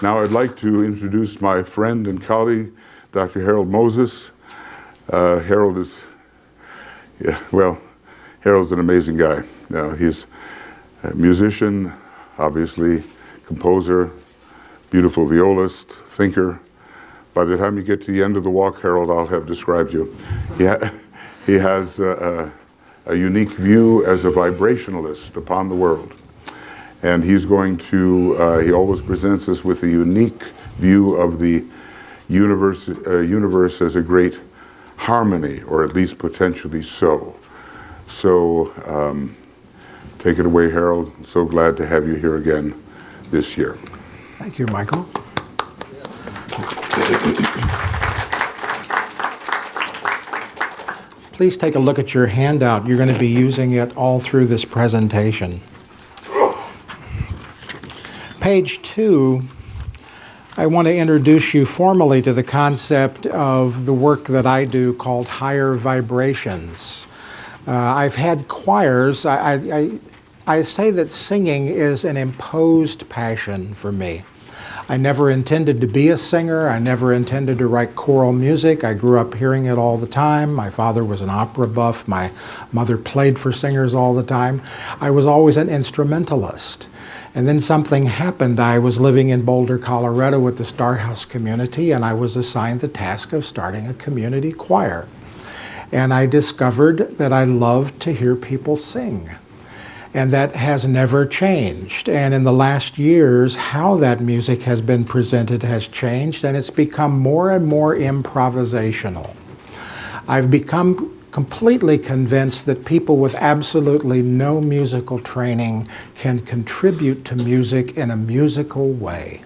Now I'd like to introduce my friend and colleague, Dr. Harold Moses. Harold is, Harold's an amazing guy. He's a musician, obviously, composer, beautiful violist, thinker. By the time you get to the end of the walk, Harold, I'll have described you. He has a unique view as a vibrationalist upon the world. And he's going to, he always presents us with a unique view of the universe as a great harmony, or at least potentially so. So take it away, Harold. I'm so glad to have you here again this year. Thank you, Michael. Please take a look at your handout. You're going to be using it all through this presentation. Page 2, I want to introduce you formally to the concept of the work that I do called higher vibrations. I've had choirs. I say that singing is an imposed passion for me. I never intended to be a singer. I never intended to write choral music. I grew up hearing it all the time. My father was an opera buff. My mother played for singers all the time. I was always an instrumentalist. And then something happened. I was living in Boulder, Colorado with the Starhouse community, and I was assigned the task of starting a community choir. And I discovered that I loved to hear people sing. And that has never changed. And in the last years, how that music has been presented has changed, and it's become more and more improvisational. I've become completely convinced that people with absolutely no musical training can contribute to music in a musical way.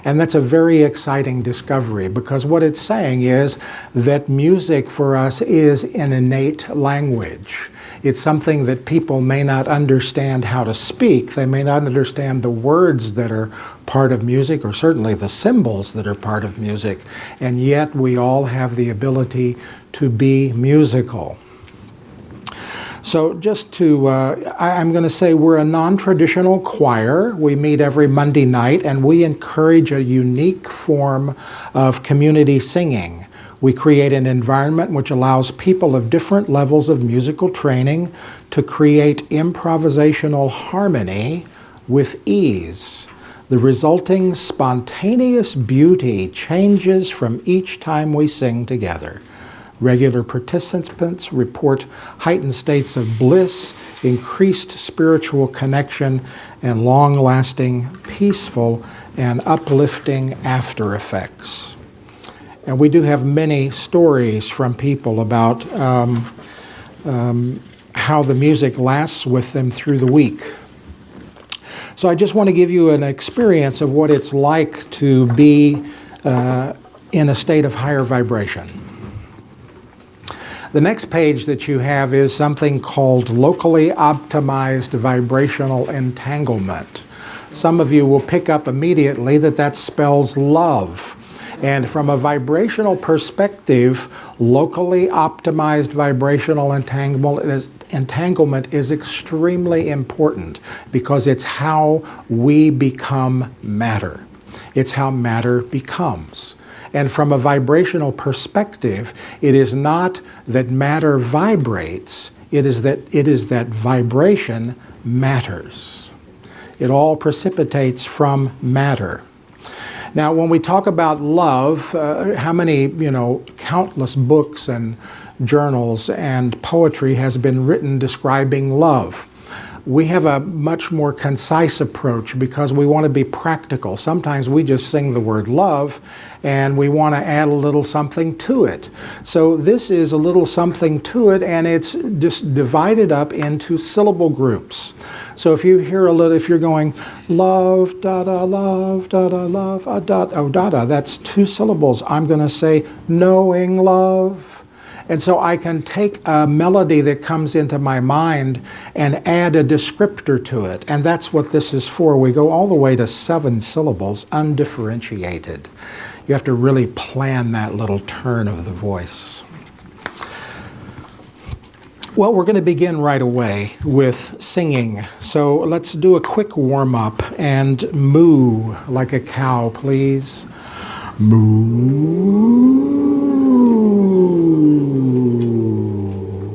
And that's a very exciting discovery, because what it's saying is that music for us is an innate language. It's something that people may not understand how to speak. They may not understand the words that are part of music, or certainly the symbols that are part of music, and yet we all have the ability to be musical. So just to, I'm going to say we're a non-traditional choir. We meet every Monday night, and we encourage a unique form of community singing. We create an environment which allows people of different levels of musical training to create improvisational harmony with ease. The resulting spontaneous beauty changes from each time we sing together. Regular participants report heightened states of bliss, increased spiritual connection, and long-lasting, peaceful, and uplifting after effects. And we do have many stories from people about how the music lasts with them through the week. So I just want to give you an experience of what it's like to be in a state of higher vibration. The next page that you have is something called locally optimized vibrational entanglement. Some of you will pick up immediately that that spells love. And from a vibrational perspective, locally optimized vibrational entanglement is extremely important, because it's how we become matter. It's how matter becomes. And from a vibrational perspective, it is not that matter vibrates, it is that vibration matters. It all precipitates from matter. Now, when we talk about love, how many, countless books and journals and poetry has been written describing love? We have a much more concise approach because we want to be practical. Sometimes we just sing the word love and we want to add a little something to it. So this is a little something to it, and it's just divided up into syllable groups. So if you hear if you're going love, da da, love, da da, love, da, oh, da da, that's 2 syllables. I'm going to say knowing love. And so I can take a melody that comes into my mind and add a descriptor to it. And that's what this is for. We go all the way to 7 syllables, undifferentiated. You have to really plan that little turn of the voice. Well, we're going to begin right away with singing. So let's do a quick warm up and moo like a cow, please. Moo.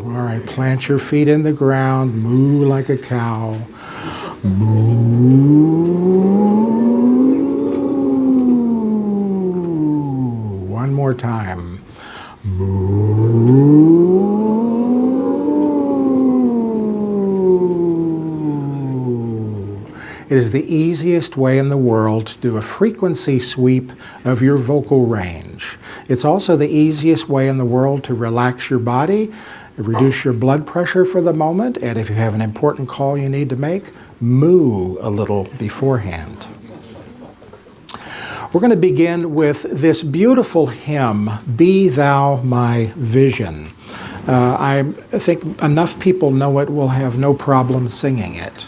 All right, plant your feet in the ground, moo like a cow. Moo. One more time. Moo. It is the easiest way in the world to do a frequency sweep of your vocal range. It's also the easiest way in the world to relax your body, reduce your blood pressure for the moment, and if you have an important call you need to make, moo a little beforehand. We're going to begin with this beautiful hymn, Be Thou My Vision. I think enough people know it, will have no problem singing it.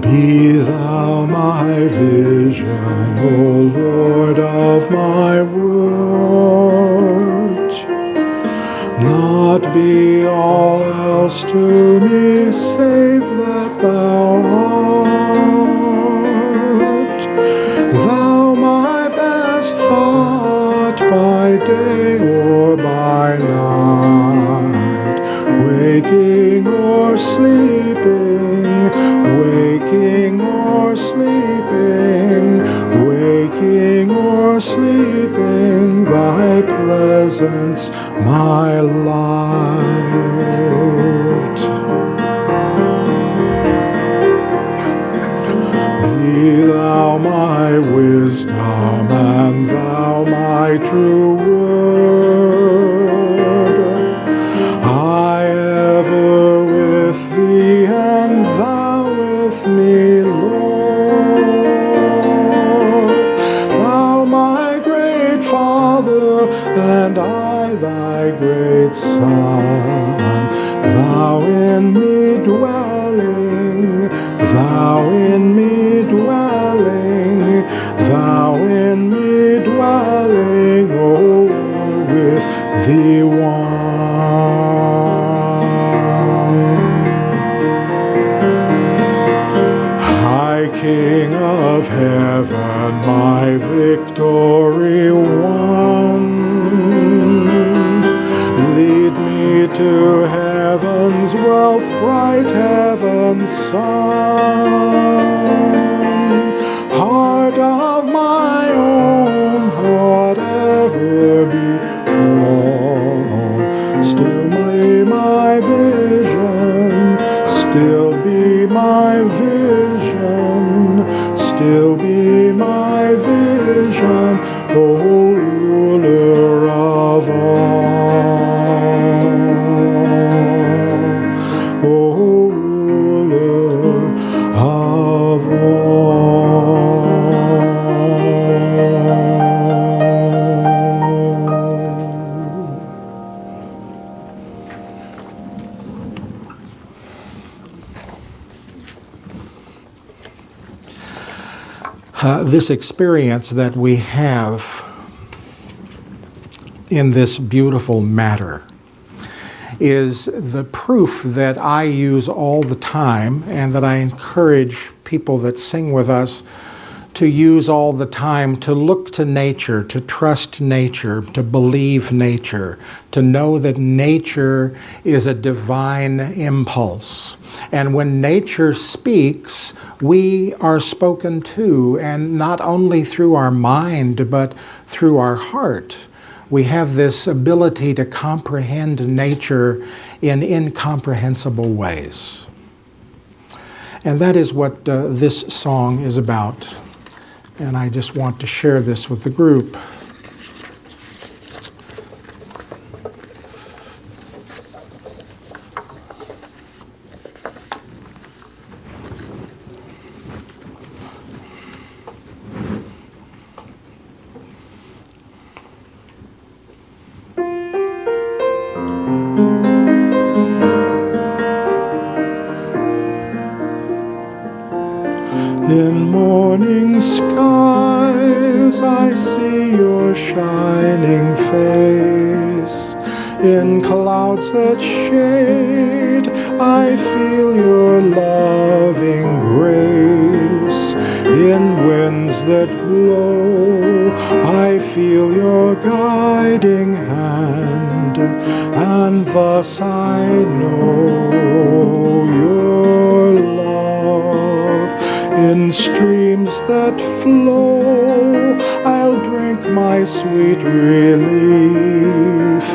Be thou my vision, O Lord of my world. Not be all else to me save that thou art. Thou my best thought by day or by night, waking or sleeping, waking or sleeping, waking or sleeping, thy presence my light. Be thou my wisdom and thou my true word. I ever with thee and thou with me, Lord. Thou my great Father and I thy great Son. Thou in me dwelling, thou in me dwelling, thou in me dwelling, oh, with thee one. High King of heaven, my victory won, lead me to heaven's wealth, bright heaven's sun. Heart of my own, whatever befall, still be my vision, still be my vision, still be my vision, O ruler of all, O ruler of all. This experience that we have in this beautiful matter is the proof that I use all the time and that I encourage people that sing with us to use all the time, to look to nature, to trust nature, to believe nature, to know that nature is a divine impulse. And when nature speaks, we are spoken to, and not only through our mind, but through our heart. We have this ability to comprehend nature in incomprehensible ways. And that is what this song is about. And I just want to share this with the group. morning skies I see your shining face. In clouds that shade I feel your loving grace. In winds that blow I feel your guiding hand, and thus I know your love. In streams that flow I'll drink my sweet relief.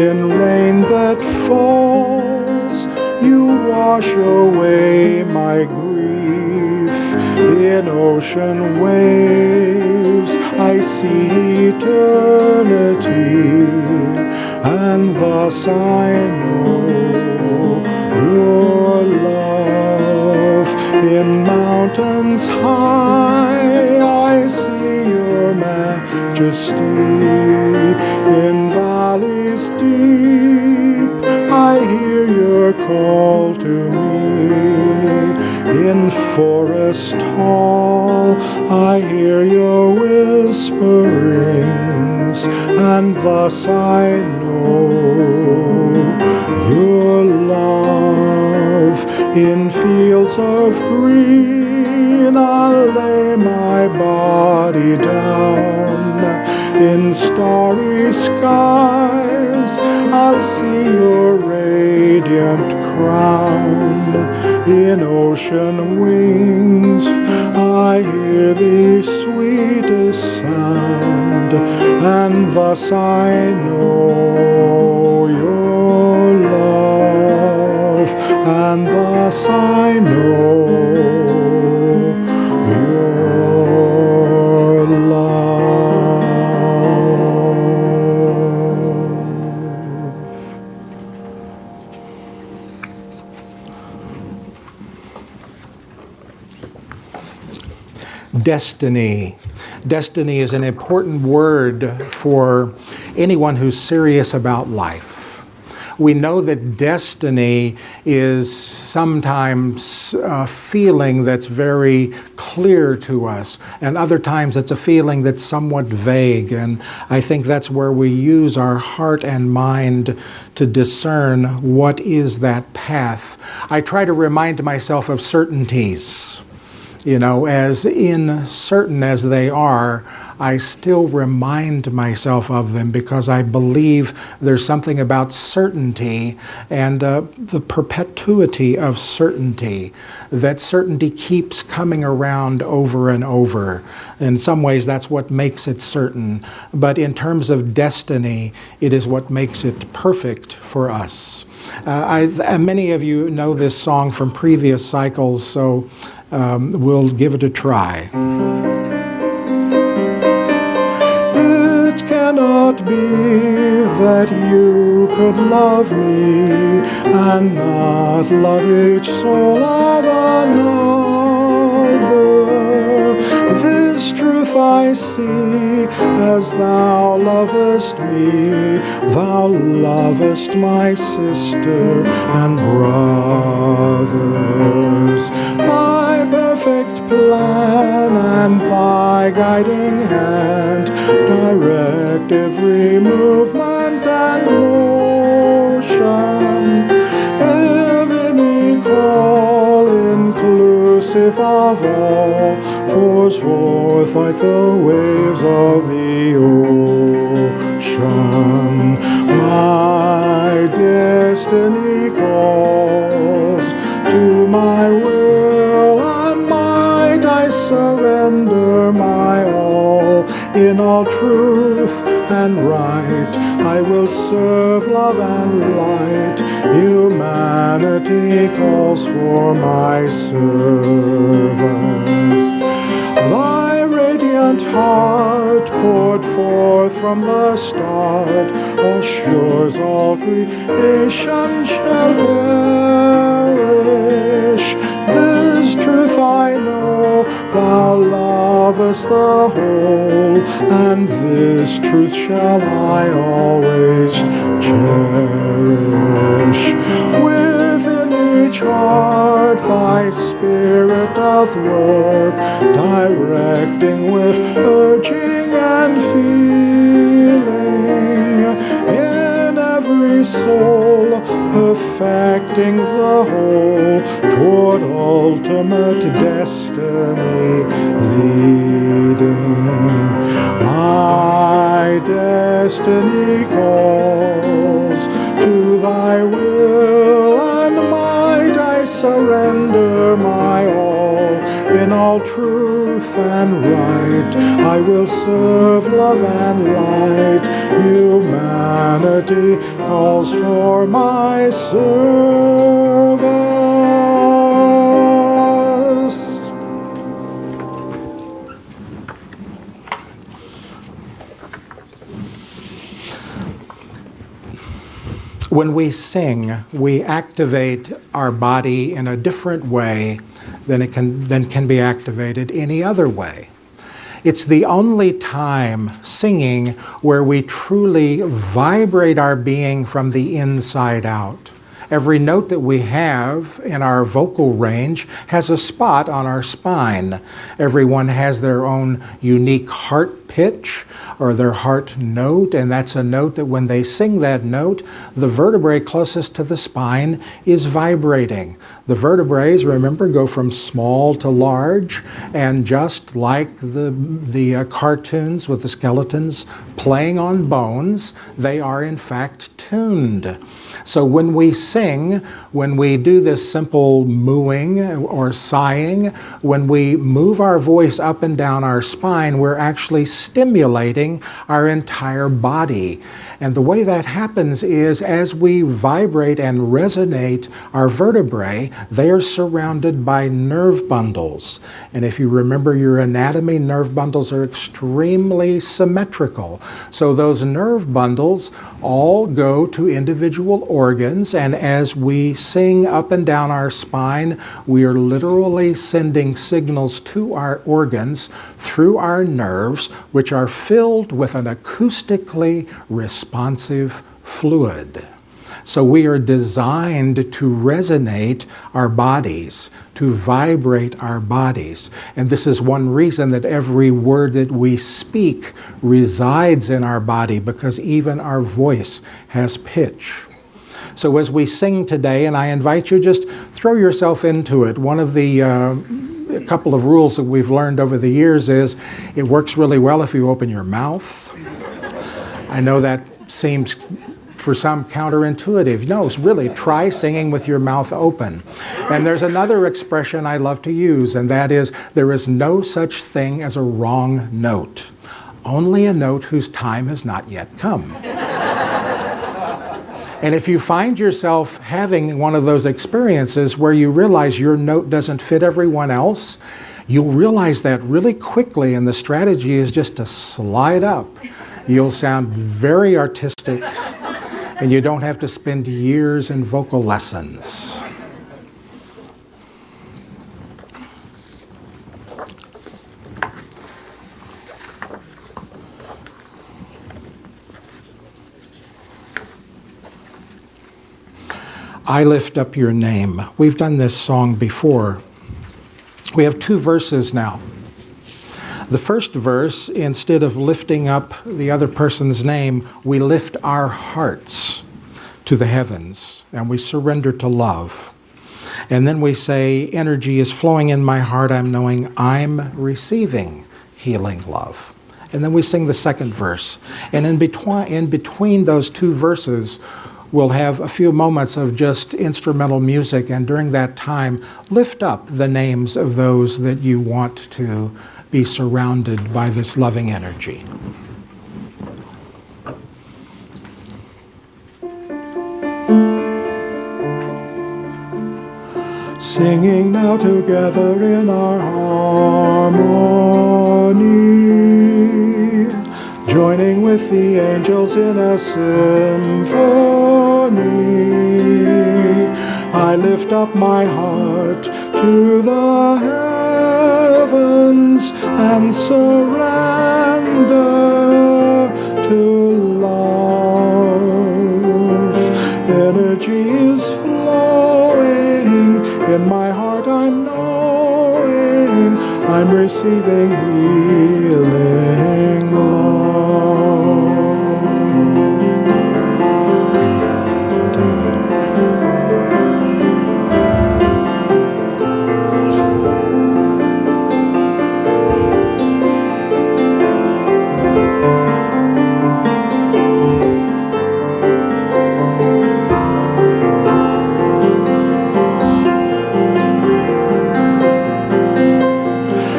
In rain that falls you wash away my grief. In ocean waves I see eternity, and thus I know your love. In mountains high I see your majesty. In valleys deep I hear your call to me. In forest tall I hear your whisperings, and thus I know your love. In fields of green I'll lay my body down. In starry skies I'll see your radiant crown. In ocean wings I hear the sweetest sound, and thus I know your love, and thus I know your love. Destiny. Destiny is an important word for anyone who's serious about life. We know that destiny is sometimes a feeling that's very clear to us, and other times it's a feeling that's somewhat vague, and I think that's where we use our heart and mind to discern what is that path. I try to remind myself of certainties. You know, as uncertain as they are, I still remind myself of them because I believe there's something about certainty and the perpetuity of certainty. That certainty keeps coming around over and over. In some ways, that's what makes it certain. But in terms of destiny, it is what makes it perfect for us. Many of you know this song from previous cycles, so we'll give it a try. It cannot be that you could love me and not love each soul of another. This truth I see as thou lovest me. Thou lovest my sister and brothers. Thy perfect plan and thy guiding hand direct every movement and motion. Heaven equal, inclusive of all, pours forth like the waves of the ocean. My destiny calls to my will and might. I surrender my all. In all truth and right I will serve, love and light. Humanity calls for my service. Thy radiant heart poured forth from the start. All shores, all creation shall perish. This truth I know, thou lovest the whole, and this truth shall I always cherish. Within each heart thy Spirit doth work, directing with urging and feeling in every soul, perfecting the whole toward ultimate destiny leading. My destiny calls, to thy will and might I surrender my all. In all truth and right I will serve, love and light. Humanity calls for my service. When we sing, we activate our body in a different way than can be activated any other way. It's the only time singing where we truly vibrate our being from the inside out. Every note that we have in our vocal range has a spot on our spine. Everyone has their own unique heart pitch or their heart note, and that's a note that when they sing that note, the vertebrae closest to the spine is vibrating. The vertebrae, remember, go from small to large, and just like the cartoons with the skeletons playing on bones, they are in fact tuned. So when we sing, when we do this simple mooing or sighing, when we move our voice up and down our spine, we're actually stimulating our entire body. And the way that happens is as we vibrate and resonate our vertebrae, they are surrounded by nerve bundles. And if you remember your anatomy, nerve bundles are extremely symmetrical. So those nerve bundles all go to individual organs, and as we sing up and down our spine, we are literally sending signals to our organs through our nerves, which are filled with an acoustically responsive fluid. So we are designed to resonate our bodies, to vibrate our bodies. And this is one reason that every word that we speak resides in our body, because even our voice has pitch. So as we sing today, and I invite you, just throw yourself into it. One of the a couple of rules that we've learned over the years is it works really well if you open your mouth. I know that seems for some counterintuitive. No, really, try singing with your mouth open. And there's another expression I love to use, and that is, there is no such thing as a wrong note. Only a note whose time has not yet come. And if you find yourself having one of those experiences where you realize your note doesn't fit everyone else, you'll realize that really quickly, and the strategy is just to slide up. You'll sound very artistic, and you don't have to spend years in vocal lessons. I lift up your name. We've done this song before. We have two verses now. The first verse, instead of lifting up the other person's name, we lift our hearts to the heavens and we surrender to love. And then we say, energy is flowing in my heart. I'm knowing I'm receiving healing love. And then we sing the second verse. And in between those two verses, we'll have a few moments of just instrumental music. And during that time, lift up the names of those that you want to be surrounded by this loving energy. Singing now together in our harmony, joining with the angels in a symphony. I lift up my heart to the heavens and surrender to love. Energy is flowing I'm receiving healing love.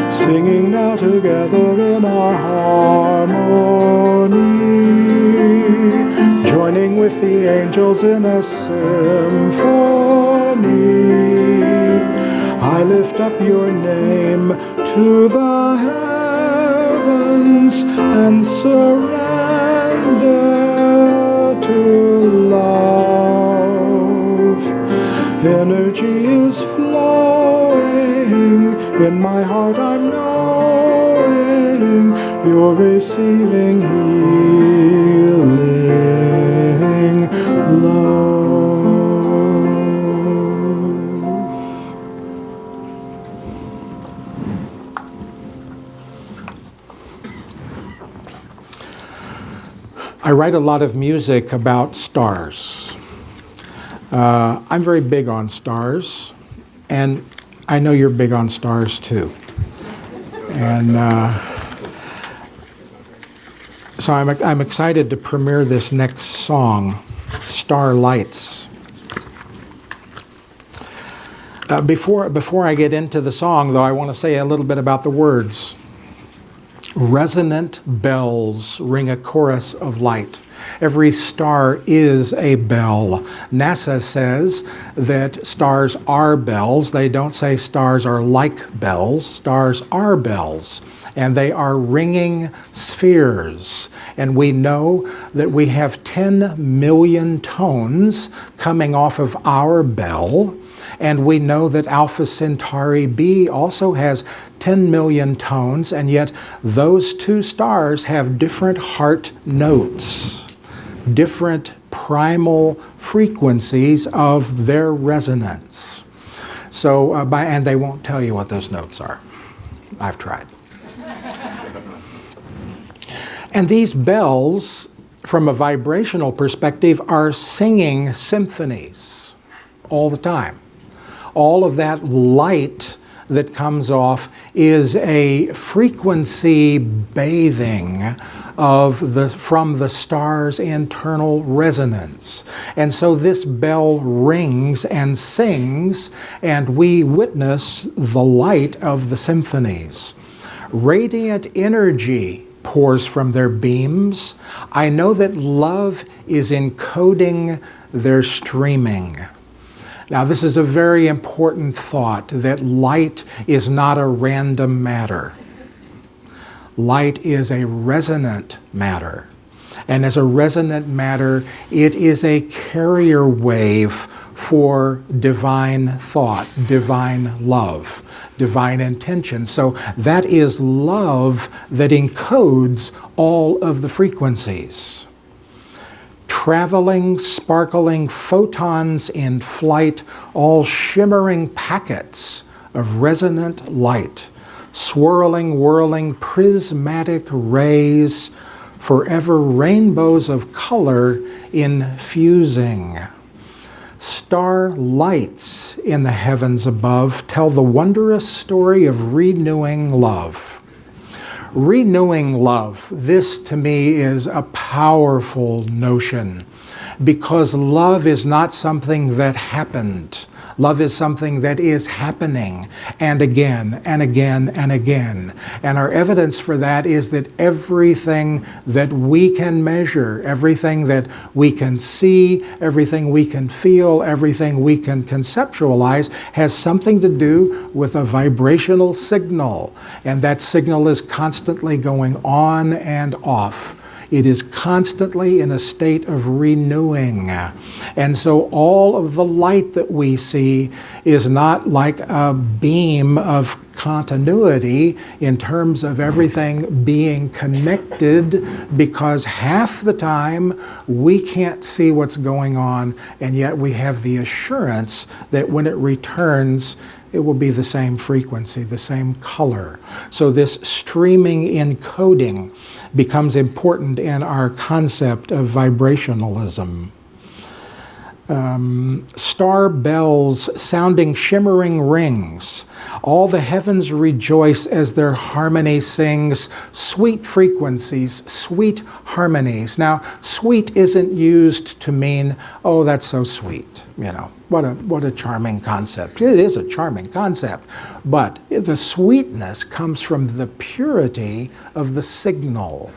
Singing now together in our harmony, joining with the angels in a symphony. I lift up your name to the heavens and surrender to love. Energy is flowing in my heart, I'm knowing you're receiving healing love. I write a lot of music about stars. I'm very big on stars, and I know you're big on stars too. And so I'm excited to premiere this next song, Starlights. Before I get into the song, though, I want to say a little bit about the words. Resonant bells ring a chorus of light. Every star is a bell. NASA says that stars are bells. They don't say stars are like bells. Stars are bells, and they are ringing spheres. And we know that we have 10 million tones coming off of our bell. And we know that Alpha Centauri b also has 10 million tones, and yet those two stars have different heart notes, different primal frequencies of their resonance. So, and they won't tell you what those notes are. I've tried. And these bells, from a vibrational perspective, are singing symphonies all the time. All of that light that comes off is a frequency bathing from the star's internal resonance. And so this bell rings and sings, and we witness the light of the symphonies. Radiant energy pours from their beams. I know that love is encoding their streaming. Now, this is a very important thought, that light is not a random matter. Light is a resonant matter. And as a resonant matter, it is a carrier wave for divine thought, divine love, divine intention. So that is love that encodes all of the frequencies. Traveling, sparkling photons in flight, all shimmering packets of resonant light, swirling, whirling, prismatic rays, forever rainbows of color infusing. Star lights in the heavens above tell the wondrous story of renewing love. Renewing love, this to me is a powerful notion, because love is not something that happened. Love is something that is happening, and again, and again, and again. And our evidence for that is that everything that we can measure, everything that we can see, everything we can feel, everything we can conceptualize has something to do with a vibrational signal. And that signal is constantly going on and off. It is constantly in a state of renewing. And so all of the light that we see is not like a beam of continuity in terms of everything being connected, because half the time we can't see what's going on, and yet we have the assurance that when it returns, it will be the same frequency, the same color. So this streaming encoding becomes important in our concept of vibrationalism. Star bells sounding shimmering rings. All the heavens rejoice as their harmony sings. Sweet frequencies, sweet harmonies. Now, sweet isn't used to mean, oh, that's so sweet. You know, what a charming concept. It is a charming concept. But the sweetness comes from the purity of the signal.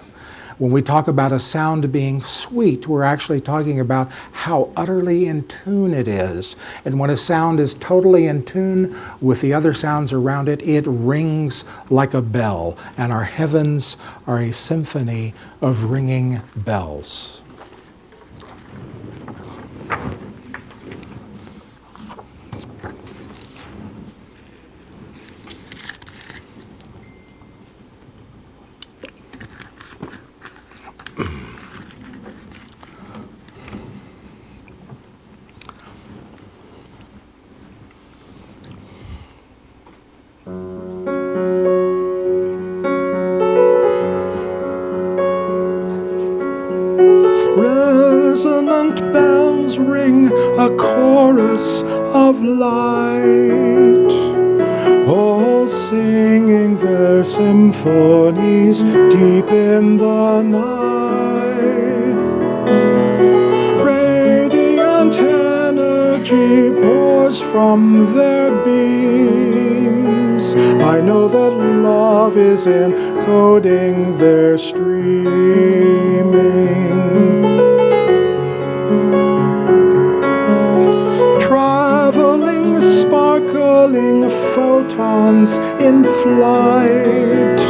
When we talk about a sound being sweet, we're actually talking about how utterly in tune it is. And when a sound is totally in tune with the other sounds around it, it rings like a bell. And our heavens are a symphony of ringing bells. Resonant bells ring a chorus of light, all singing their symphonies deep in the night. Radiant energy pours from their beams. I know that love is encoding their streaming. Traveling, sparkling photons in flight,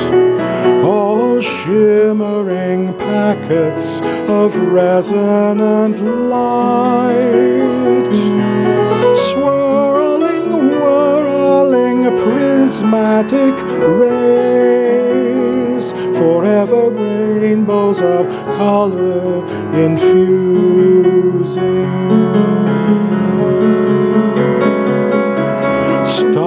all shimmering packets of resonant light. Swirling, whirling, prismatic rays, forever rainbows of color infusing. Starlights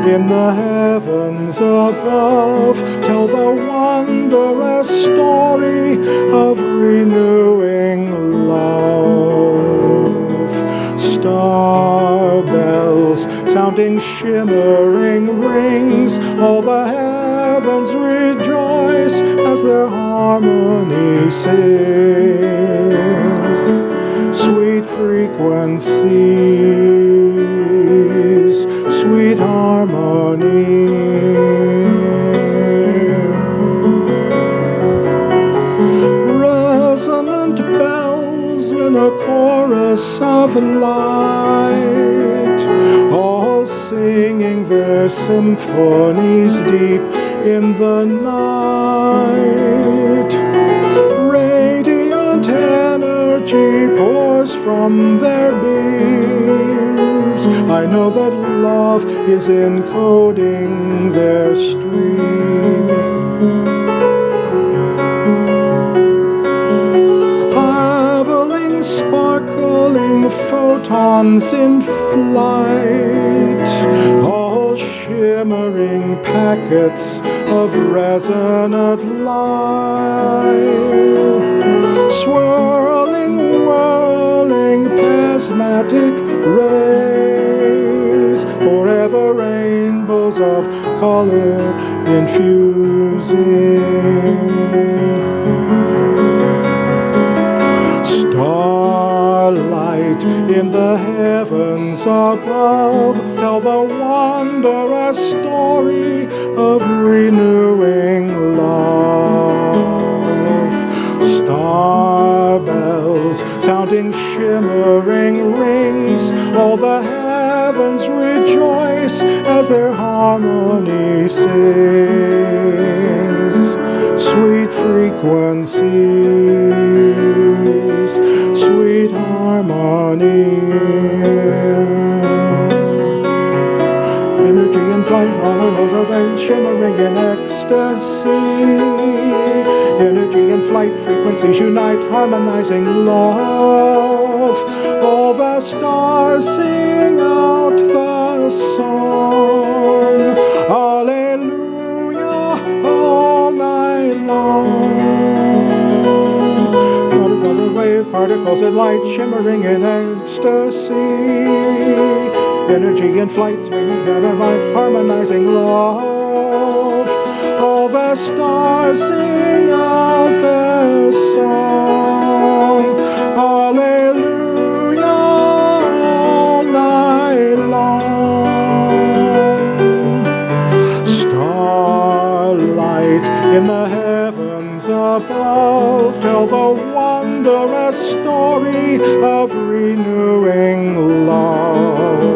in the heavens above tell the wondrous story of renewing love. Star bells sounding shimmering rings, all the heavens rejoice as their harmony sings. Sweet frequencies, sweet harmony. Resonant bells in a chorus of light, all singing their symphonies deep in the night. Radiant energy pours from their beams. I know that love is encoding their streaming. Traveling, sparkling photons in flight, all shimmering packets of resonant light. Swirling, whirling, prismatic rays, forever rainbows of color infusing. Starlight in the heavens above tell the wondrous story of renewing love. Star bells sounding shimmering rings, all the heavens rejoice as their harmony sings. Sweet frequencies, sweet harmony. Energy in flight, all over the shimmering in ecstasy. Energy in flight, frequencies unite, harmonizing love. All the stars sing out song. Alleluia, all night long. Water, wave, particles of light shimmering in ecstasy. Energy in flight, swinging together, light, harmonizing love. All the stars sing out their song. Alleluia, all night long. Starlight in the heavens above, tell the wondrous story of renewing love.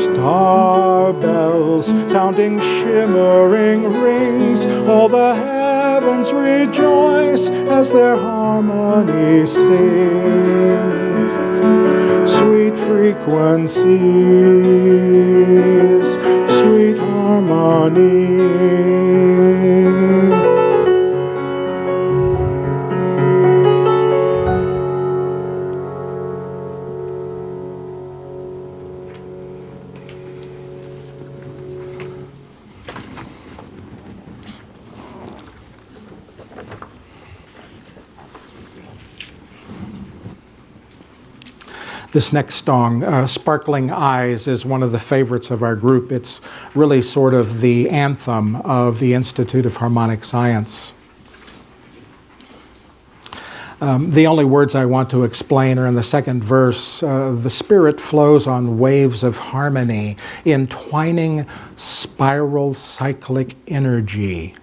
Star bells sounding shimmering rings, all the heavens rejoice as their harmony sings. Sweet frequencies, sweet harmony. This next song, Sparkling Eyes, is one of the favorites of our group. It's really sort of the anthem of the Institute of Harmonic Science. The only words I want to explain are in the second verse. The Spirit flows on waves of harmony, entwining spiral cyclic energy.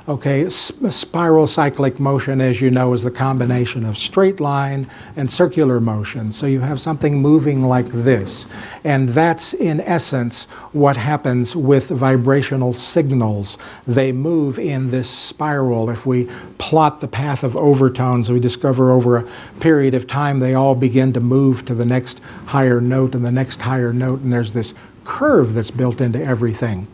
Okay, spiral cyclic motion, as you know, is the combination of straight line and circular motion. So you have something moving like this. And that's, in essence, what happens with vibrational signals. They move in this spiral. If we plot the path of overtones, we discover over a period of time they all begin to move to the next higher note and the next higher note, and there's this curve that's built into everything.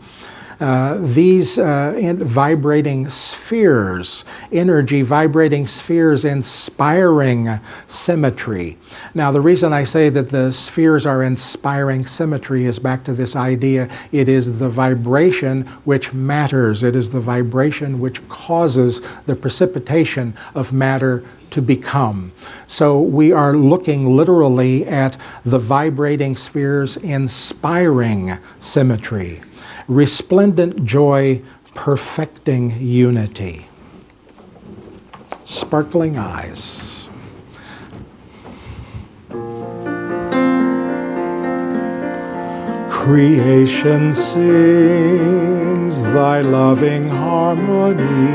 These vibrating spheres, energy vibrating spheres inspiring symmetry. Now, the reason I say that the spheres are inspiring symmetry is back to this idea. It is the vibration which matters. It is the vibration which causes the precipitation of matter to become. So we are looking literally at the vibrating spheres inspiring symmetry. Resplendent joy, perfecting unity. Sparkling eyes. Creation sings thy loving harmony.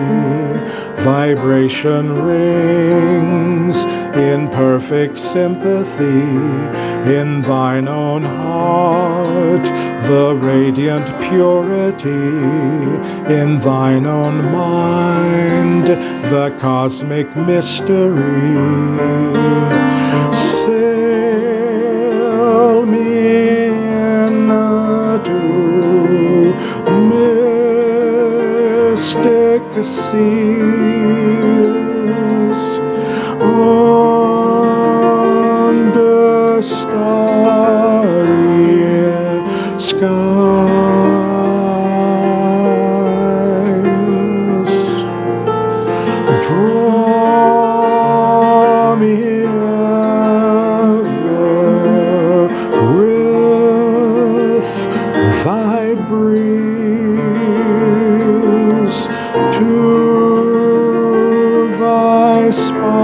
Vibration rings in perfect sympathy. In thine own heart, the radiant purity. In thine own mind, the cosmic mystery. Sail me into mystic seas, under starry skies. Draw me ever with thy breeze to thy sparkling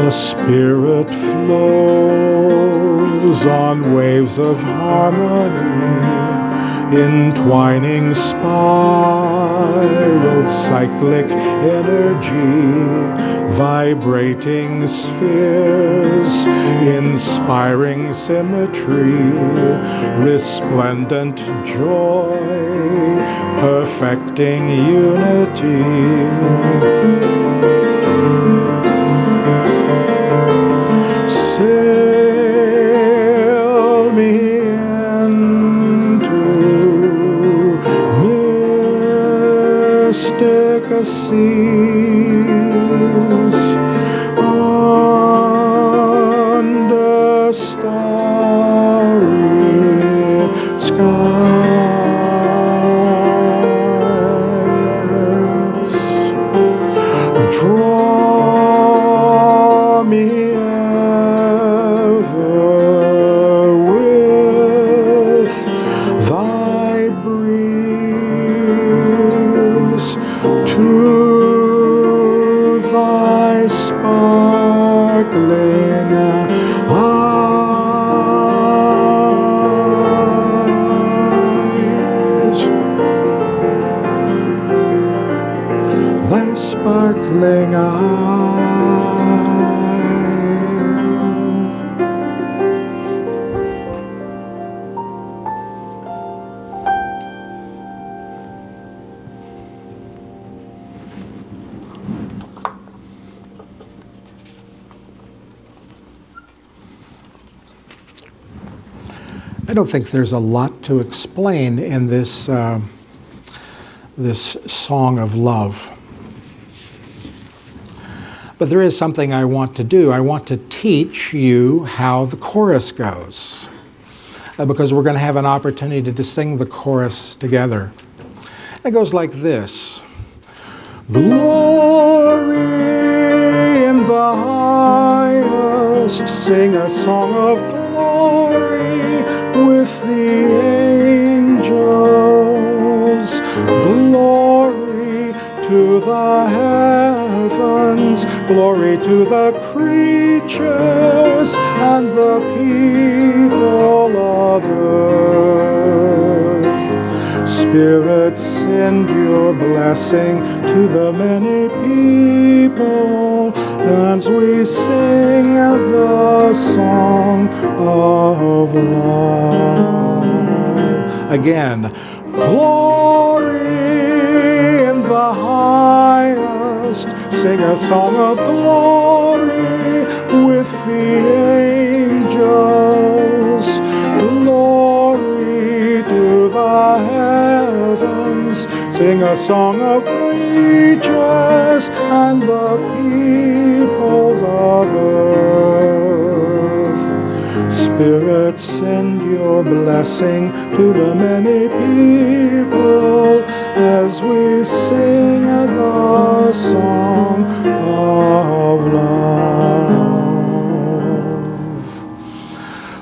The Spirit flows on waves of harmony, entwining spiral cyclic energy, vibrating spheres, inspiring symmetry, resplendent joy, perfecting unity. Sail me into mystic seas, under starry skies. Draw me ever with thy breeze to thy sparkling eyes, thy sparkling eyes. I don't think there's a lot to explain in this this song of love. But there is something I want to do. I want to teach you how the chorus goes, because we're going to have an opportunity to sing the chorus together. It goes like this. Glory in the highest, sing a song of glory with the angels. Glory to the heavens, glory to the creatures and the people of earth. Spirit, send your blessing to the many people as we sing the song of love. Again, glory in the highest, sing a song of glory with the angels. Glory to the heavens, sing a song of creatures and the peoples of earth. Spirit, send your blessing to the many people as we sing the song of love.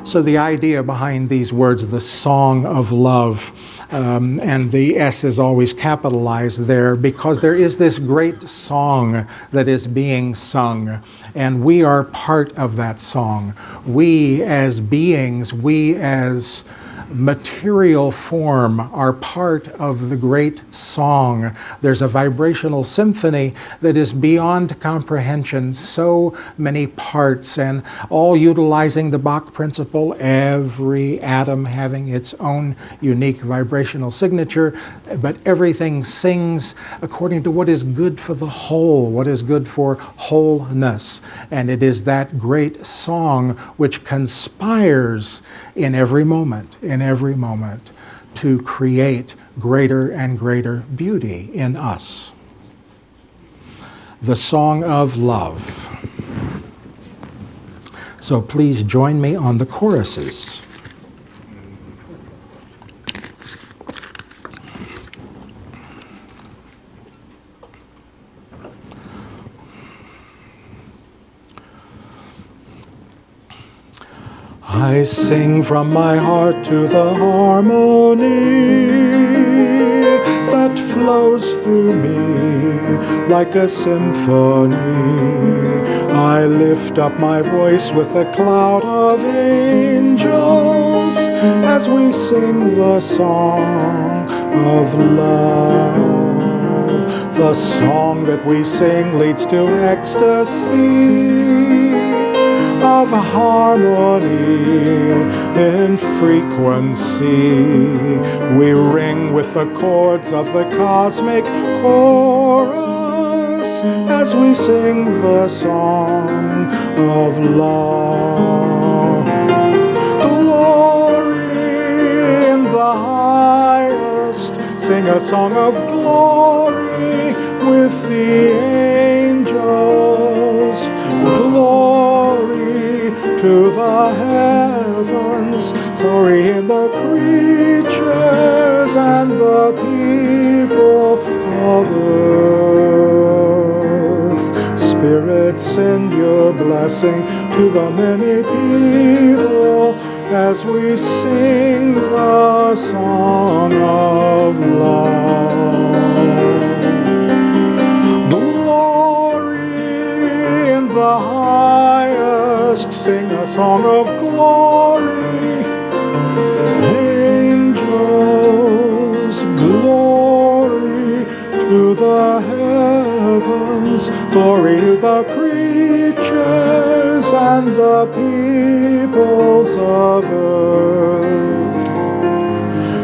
So the idea behind these words, the song of love, and the S is always capitalized there because there is this great song that is being sung, and we are part of that song. We as beings, we as material form are part of the great song. There's a vibrational symphony that is beyond comprehension, so many parts, and all utilizing the Bach principle, every atom having its own unique vibrational signature, but everything sings according to what is good for the whole, what is good for wholeness. And it is that great song which conspires in every moment, to create greater and greater beauty in us. The song of love. So please join me on the choruses. I sing from my heart to the harmony that flows through me like a symphony. I lift up my voice with a cloud of angels as we sing the song of love. The song that we sing leads to ecstasy of harmony in frequency. We ring with the chords of the cosmic chorus as we sing the song of love. Glory in the highest, sing a song of glory blessing to the many people as we sing the song of love. Glory in the highest, sing a song of glory. Angels, glory to the heavens, glory to the creatures and the peoples of earth.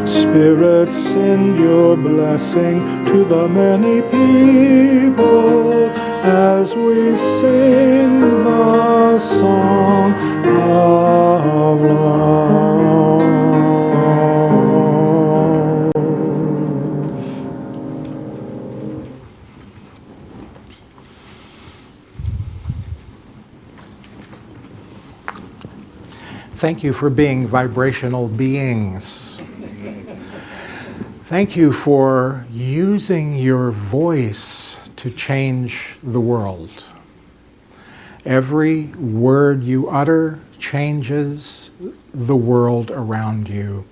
Spirit, send your blessing to the many people as we sing the song of love. Thank you for being vibrational beings. Thank you for using your voice to change the world. Every word you utter changes the world around you.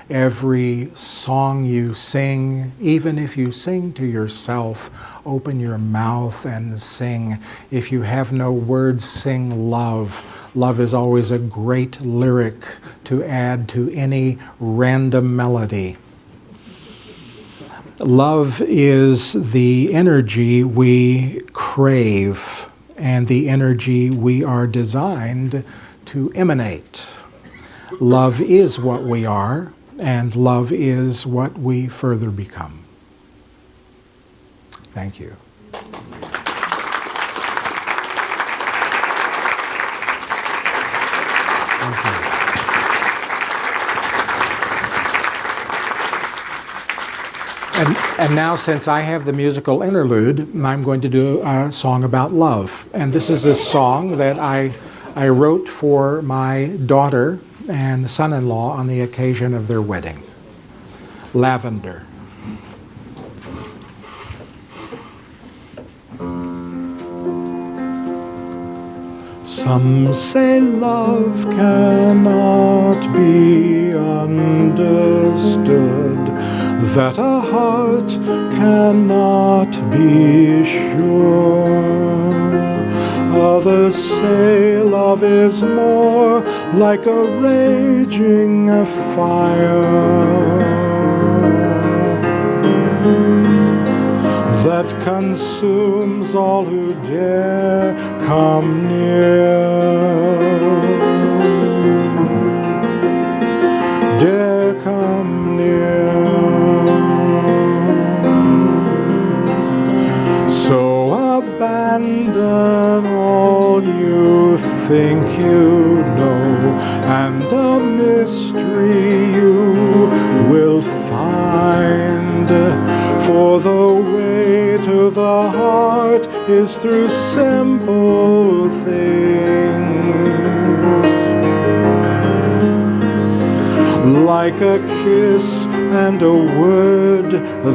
Every song you sing, even if you sing to yourself, open your mouth and sing. If you have no words, sing love. Love is always a great lyric to add to any random melody. Love is the energy we crave and the energy we are designed to emanate. Love is what we are, and love is what we further become. Thank you. Thank you. And now, since I have the musical interlude, I'm going to do a song about love. And this is a song that I wrote for my daughter and son-in-law on the occasion of their wedding. Lavender. Some say love cannot be understood, that a heart cannot be sure. Others say love is more like a raging fire that consumes all who dare come near. Dare come near. So abandon all you think you know, and a mystery you will find. For the way to the heart is through simple things, like a kiss and a word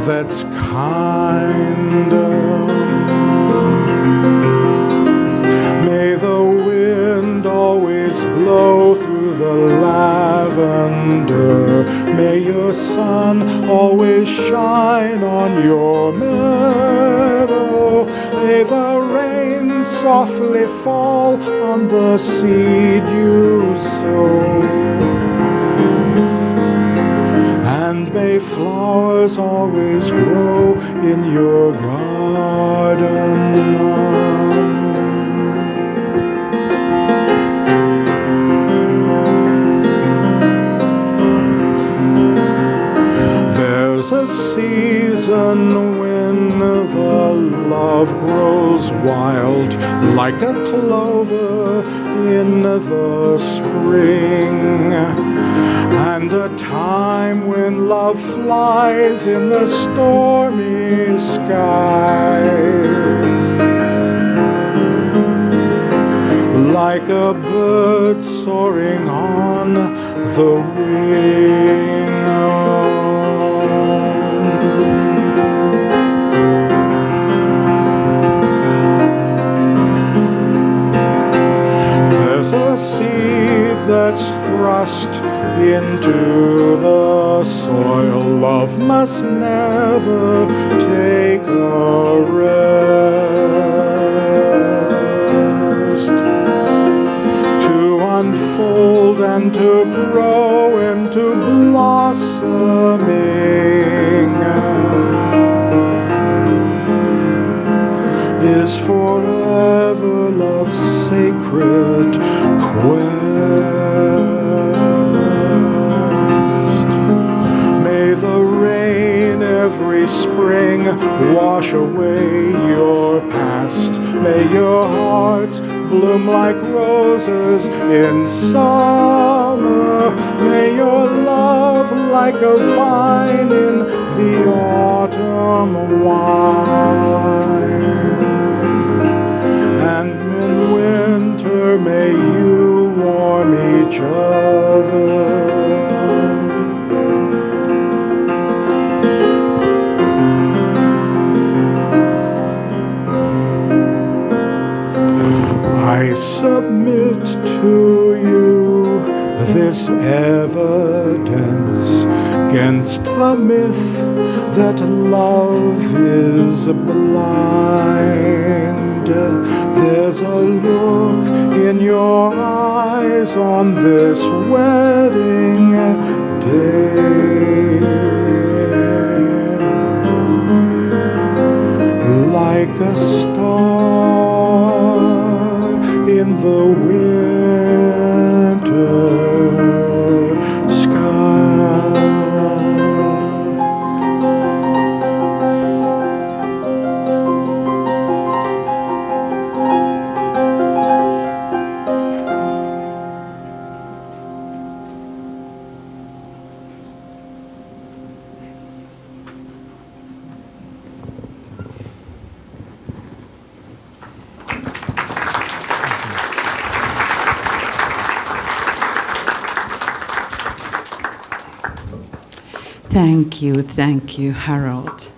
that's kind. May the wind always blow through the lavender. May your sun always shine on your meadow. May the rain softly fall on the seed you sow. And may flowers always grow in your garden. There's a season when the love grows wild, like a clover in the spring, and a time when love flies in the stormy sky, like a bird soaring on the wing. thrust into the soil. Love must never take a rest. To unfold and to grow into blossoming is forever love's sacred quest. May the rain every spring wash away your past. May your hearts bloom like roses in summer. May your love like a vine in the autumn wine. And in winter may you warm each other. I submit to you this evidence against the myth that love is blind. There's a look in your eyes on this wedding day, like a star in the winter sky. Thank you, Harold.